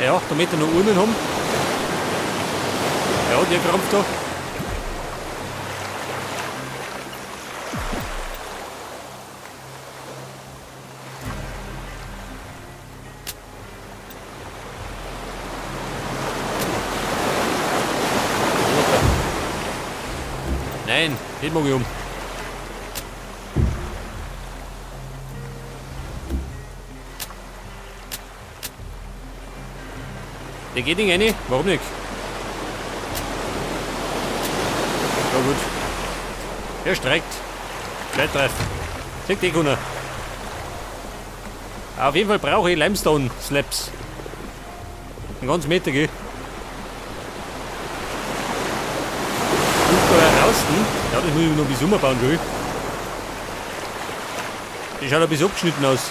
Ja, damit wir noch Urnen haben. Ja, der krampft da. Nein, den mag ich um. Der geht nicht rein, warum nicht? Ja gut. Er streckt. Gleich treffen. Sieht die keiner. Auf jeden Fall brauche ich Limestone Slabs. Einen ganzen Meter, gell? Draußen. Ja, das muss ich noch bis Sommer bauen, gell? Die schaut ein bisschen abgeschnitten aus.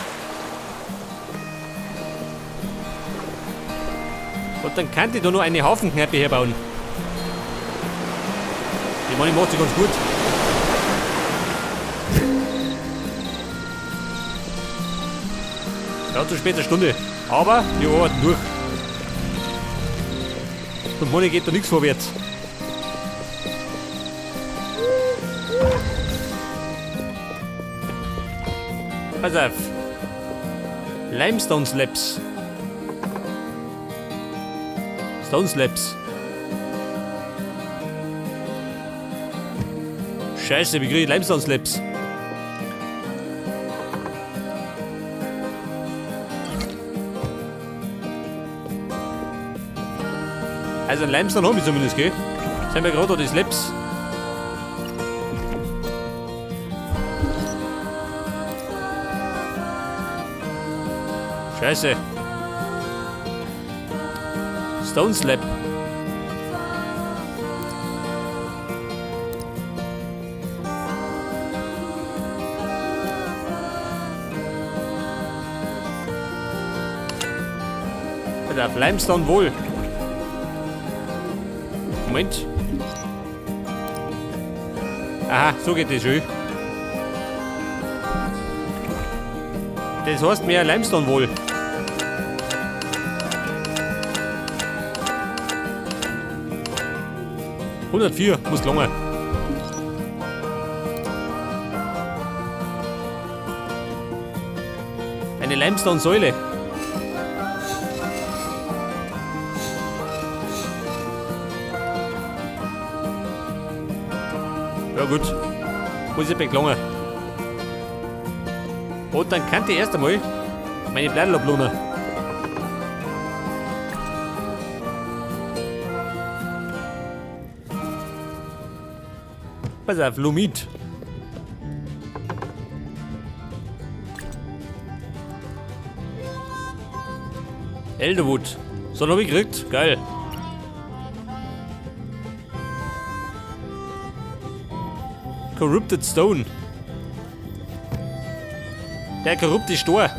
Und dann kann ich da noch eine Hafenkneipe herbauen. Die meine ich macht sie ganz gut. Ja, zu später Stunde. Aber wir arbeiten durch. Und morgen geht da nichts vorwärts. Pass auf. Limestone Slabs. Stone Slabs. Scheiße, wie kriege ich Limestone Slabs? Also ein Limestone haben wir zumindest, gell? Sind wir gerade die Slabs. Scheiße. Stone Slab. Auf Limestone wohl. Moment. Aha, so geht das schon. Das heißt mehr Limestone wohl. (104) muss gelingen. Eine Limestone-Säule. Ja gut, muss ich beklungen. Und dann kann ich erst einmal meine Blätter ablunen. Pass auf, Lumit. Elderwood. So habe ich gekriegt. Geil. Corrupted Stone. Der korrupte Stor.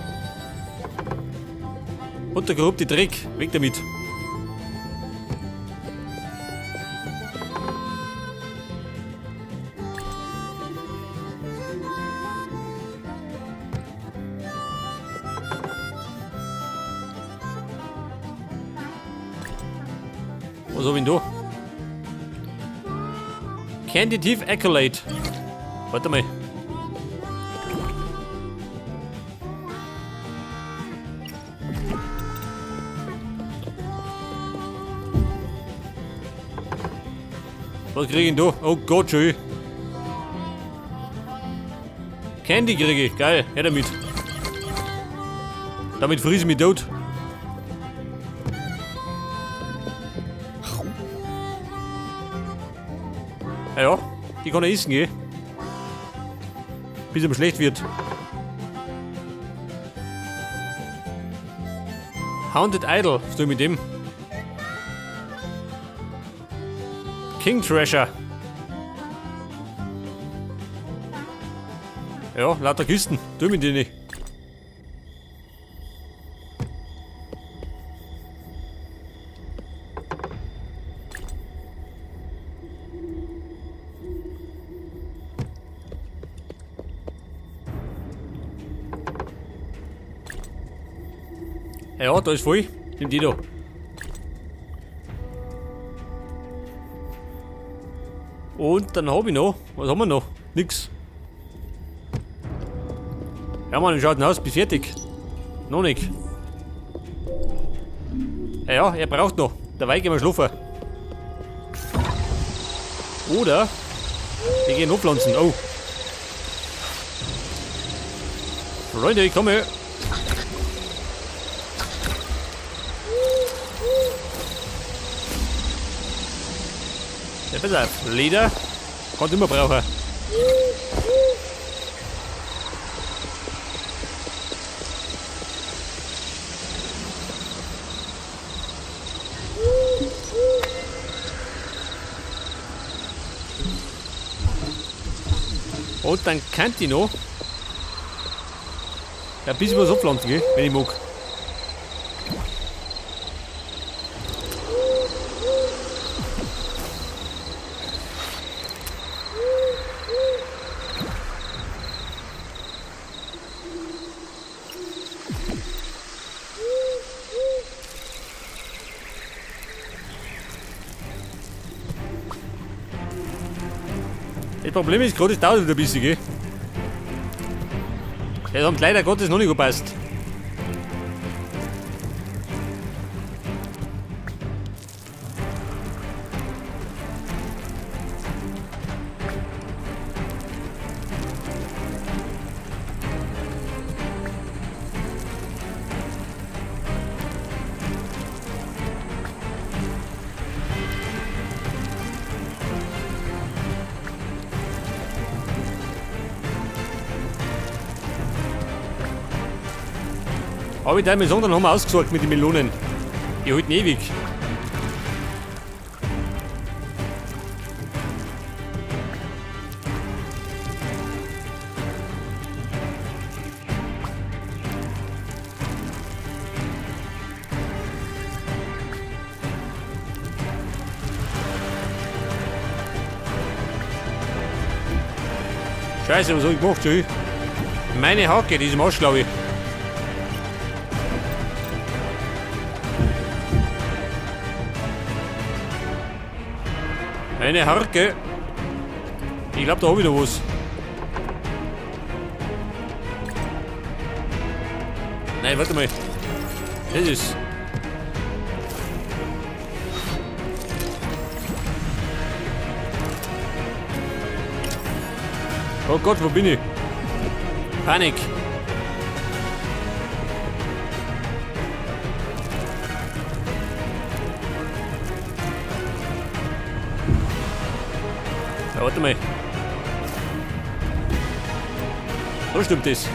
Und der korrupte Dreck. Weg damit. Was hab ich denn da? Candidative Accolade. Warte mal. Was krieg ich denn da? Oh Gott, schön. Candy kriege ich. Geil. Her damit. Damit friese ich mich tot. Ja, die kann er essen, gell? Bis ihm schlecht wird. Haunted Idol, was tue ich mit dem? King Treasure. Ja, lauter Kisten. Tu mit denen. Ja, da ist voll. Nimm die da. Und dann habe ich noch. Was haben wir noch? Nix. Ja, Mann, schaut aus, bis fertig. Noch nicht. Ja, er braucht noch. Dabei gehen wir schlafen. Oder wir gehen hochpflanzen. Oh. Freunde, ich komme. Ja, pass auf. Leder kann immer brauchen. Und dann kann ich noch ein bisschen was abpflanzen, gell? Wenn ich mag. Das Problem ist gerade, es dauert wieder ein bisschen, gell? Das haben leider Gottes noch nicht gepasst. Aber ich darf mir sagen, dann haben wir ausgesorgt mit den Melonen. Die halten ewig. Scheiße, was hab ich gemacht, schon? Meine Hacke, die ist im Arsch, glaube ich. Eine Harke. Ich glaube, da habe ich noch was. Nein, warte mal. Das ist. Oh Gott, wo bin ich? Panik. Ja, warte mal. So stimmt das.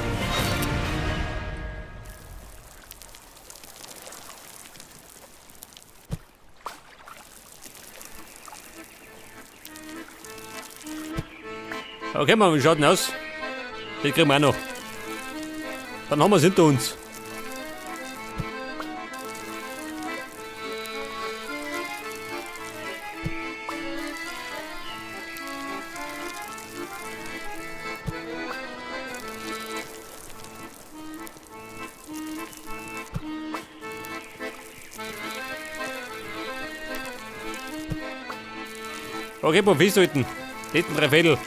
Okay, Mann, wie schaut denn aus? Den kriegen wir auch noch. Dann haben wir es hinter uns. Okay, beim Festhalten. Letzten 3 Viertel.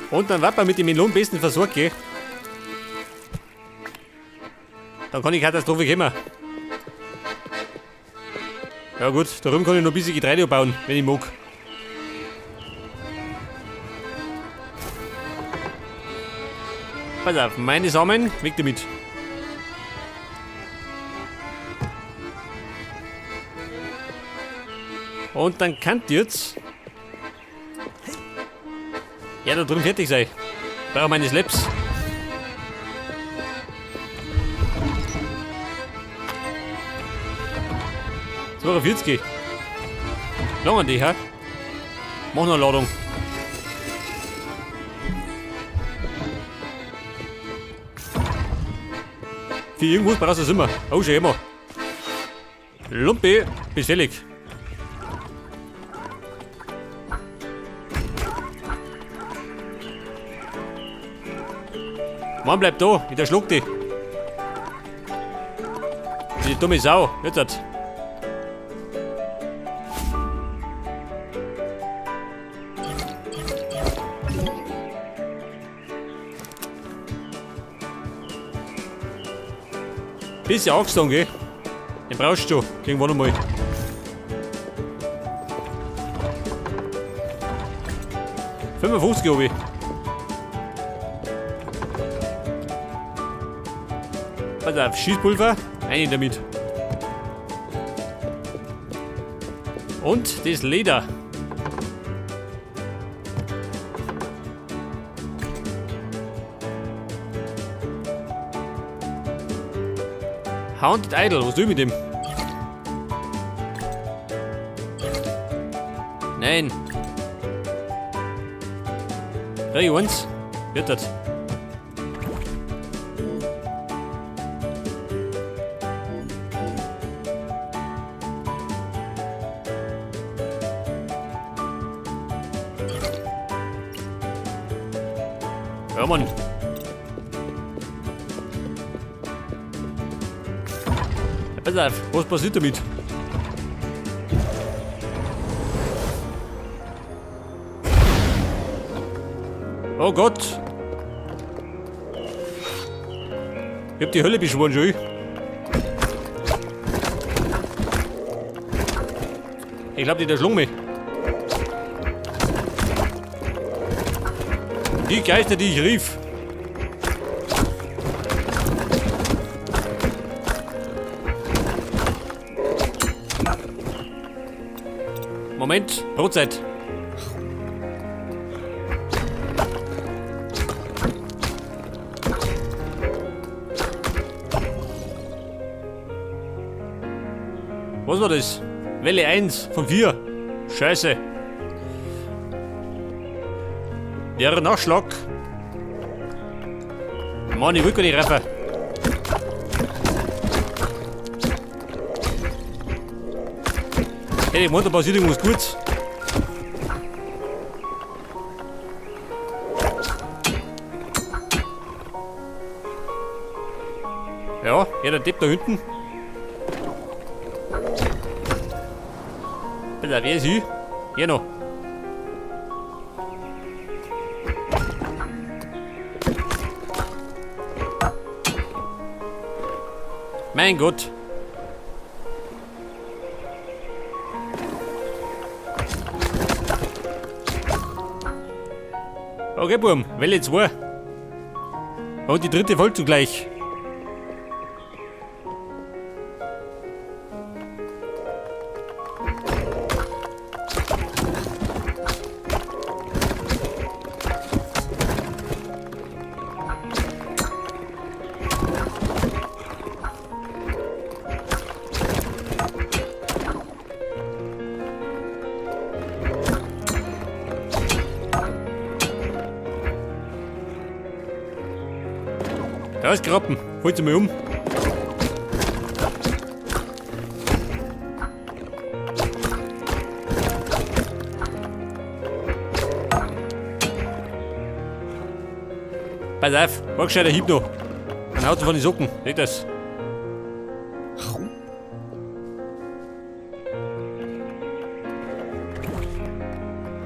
Und dann wird man mit dem Melon besten versorgt, gell? Dann kann ich Katastrophe kommen. Ja gut, darum kann ich noch ein bisschen Getreide bauen, wenn ich mag. Pass auf, meine Samen, weg damit. Und dann kann jetzt ja da drüben fertig sein. Brauche meine Slaps. So, 40. Lang an die, ha? Mach noch eine Ladung. Für irgendwas brauchst du es immer. Oh, schon immer. Lumpi, bis fällig. Mann, bleib da, ich erschluck dich. Die dumme Sau. Jetzt hat. Bisschen angestoßen, gell? Den brauchst du. Irgendwann einmal. $55, glaube ich. Pass auf, Schießpulver, rein damit. Und das Leder. Haunted Idol, was tue ich mit dem? Nein. Krieg ich eins? Wird das? Ja, Mann. Pass auf, was passiert damit? Oh Gott! Ich hab die Hölle beschworen schon. Ich glaub, die schlug mich. Die Geister, die ich rief. Moment, Brotzeit. Was war das? Welle 1 von 4. Scheiße. Der Nachschlag. Mann, ich will gar nicht treffen. Hey, ich meine, da passiert irgendwas Gutes. Ja, der Depp da hinten. Wer ist hier? Hier noch. Mein Gott. Okay, Burm, Welle 2. Und die dritte folgt zugleich. Rausgrappen, holt sie mal um. Pass auf, mach gescheit der Hieb noch. Dann haut sie von den Socken, seht das.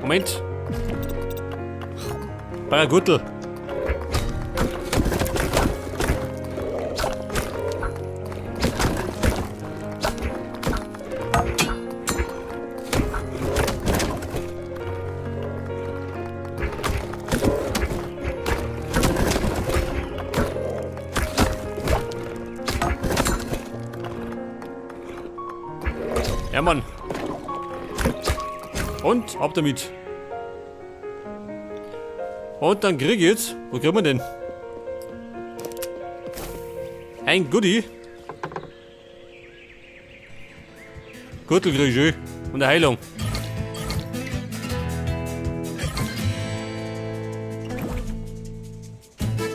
Moment. Paragürtel. Ja, Mann. Und ab damit. Und dann krieg ich jetzt. Wo kriegen wir denn? Ein Goodie. Gürtel krieg ich schon. Und eine Heilung.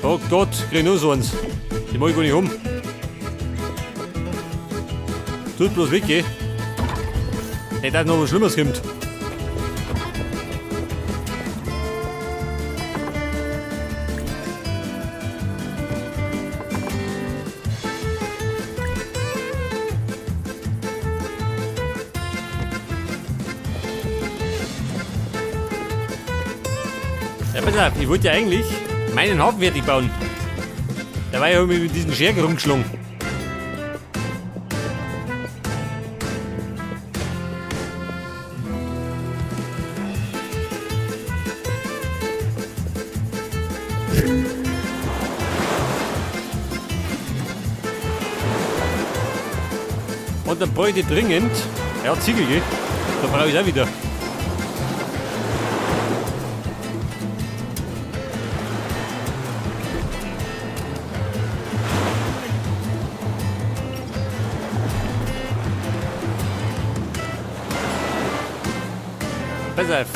Oh Gott, krieg ich nur so eins. Die mag ich gar nicht um. Tut bloß weg, geh. Nicht, dass noch was Schlimmeres kommt. pass auf, ich wollte ja eigentlich meinen Hafen fertig bauen. Da war ich ja mit diesen Schergen rumgeschlagen. Und dann brauche ich dringend, ja, Ziegel, gell? Da brauche ich auch wieder. Pass auf.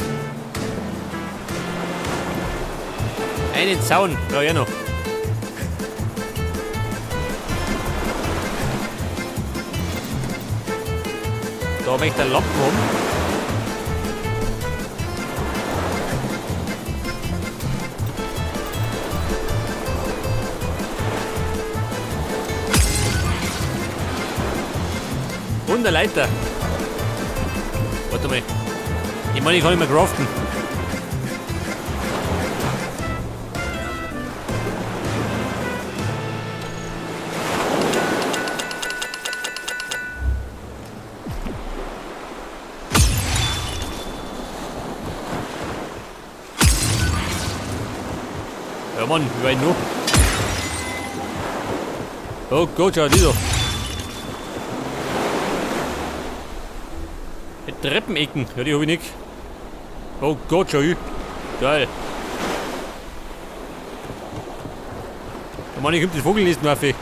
Einen Zaun brauche ich auch noch. Da habe ich den Lappen um. Und eine Leiter. Warte mal. Ich meine, ich kann nicht mehr craften. Ja Mann, wie weit noch? Oh Gott, schau die da. Die Treppenecken, ja die hab ich nicht. Oh Gott, schau ich. Geil. Ja Mann, ich komm das Vogellisten auf. Ja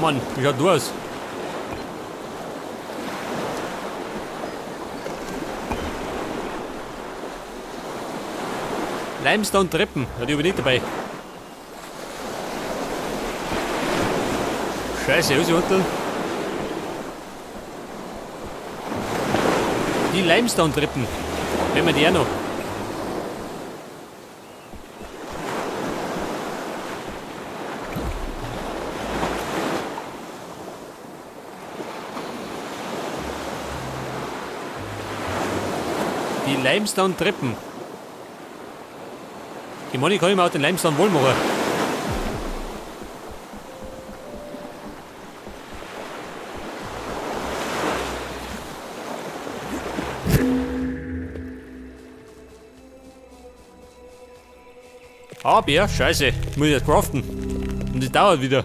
Mann, wie schaut du aus? Limestone-Treppen, ja, die habe ich nicht dabei. Scheiße, was ist unten? Die Limestone-Treppen, nehmen wir die auch noch. Die Limestone-Treppen. Ich meine, ich kann mir auch den Limestone wohl machen. Aber ja, scheiße, ich muss jetzt craften. Und das dauert wieder.